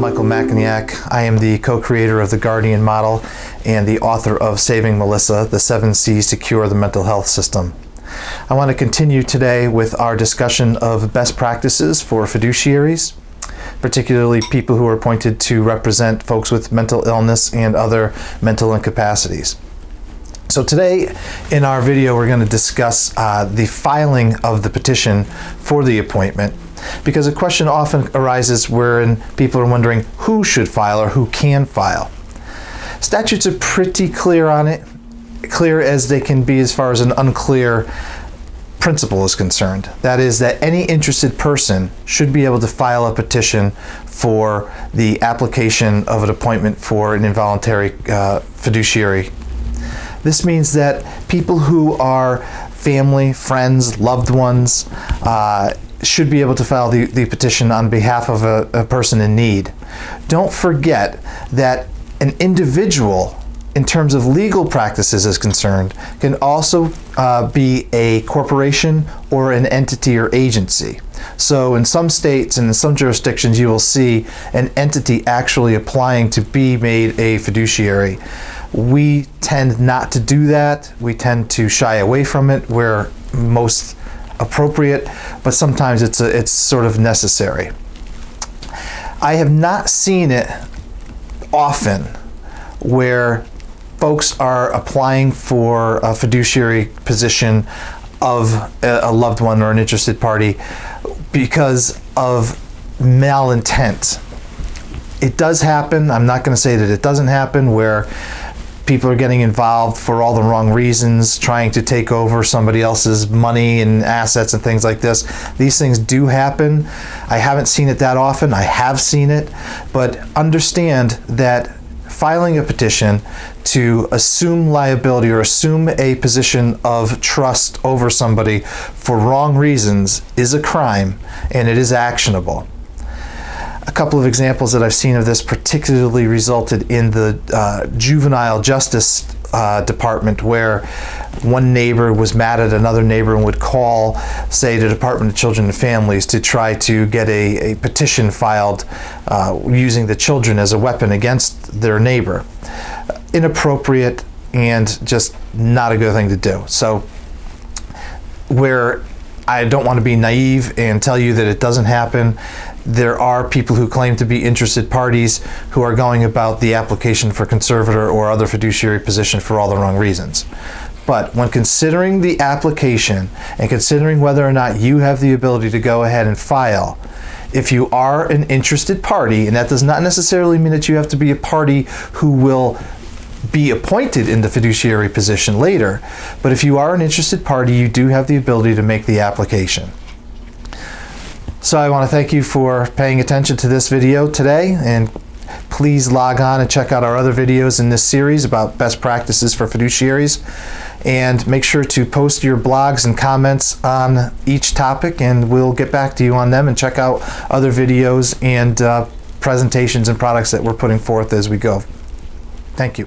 I'm Michael Maconiak. I am the co-creator of the Guardian Model and the author of Saving Melissa, the 7 C's to Cure the Mental Health System. I want to continue today with our discussion of best practices for fiduciaries, particularly people who are appointed to represent folks with mental illness and other mental incapacities. So today in our video we're going to discuss the filing of the petition for the appointment, because a question often arises wherein people are wondering who should file or who can file. Statutes are pretty clear on it, clear as they can be as far as an unclear principle is concerned. That is, that any interested person should be able to file a petition for the application of an appointment for an involuntary fiduciary. This means that people who are family, friends, loved ones should be able to file the petition on behalf of a person in need. Don't forget that an individual, in terms of legal practices is concerned, can also be a corporation or an entity or agency. So in some states and in some jurisdictions you will see an entity actually applying to be made a fiduciary. We tend not to do that. We tend to shy away from it where most appropriate, but sometimes it's sort of necessary. I have not seen it often where folks are applying for a fiduciary position of a loved one or an interested party because of malintent. It does happen. I'm not going to say that it doesn't happen, where people are getting involved for all the wrong reasons, trying to take over somebody else's money and assets and things like this. These things do happen. I haven't seen it that often. I have seen it, but understand that filing a petition to assume liability or assume a position of trust over somebody for wrong reasons is a crime, and it is actionable. A couple of examples that I've seen of this particularly resulted in the juvenile justice department, where one neighbor was mad at another neighbor and would call, say, the Department of Children and Families to try to get a petition filed using the children as a weapon against their neighbor. Inappropriate and just not a good thing to do. So where I don't want to be naive and tell you that it doesn't happen, there are people who claim to be interested parties who are going about the application for conservator or other fiduciary position for all the wrong reasons. But when considering the application and considering whether or not you have the ability to go ahead and file, if you are an interested party, and that does not necessarily mean that you have to be a party who will be appointed in the fiduciary position later, but if you are an interested party, you do have the ability to make the application. So I want to thank you for paying attention to this video today, and please log on and check out our other videos in this series about best practices for fiduciaries, and make sure to post your blogs and comments on each topic, and we'll get back to you on them, and check out other videos and presentations and products that we're putting forth as we go. Thank you.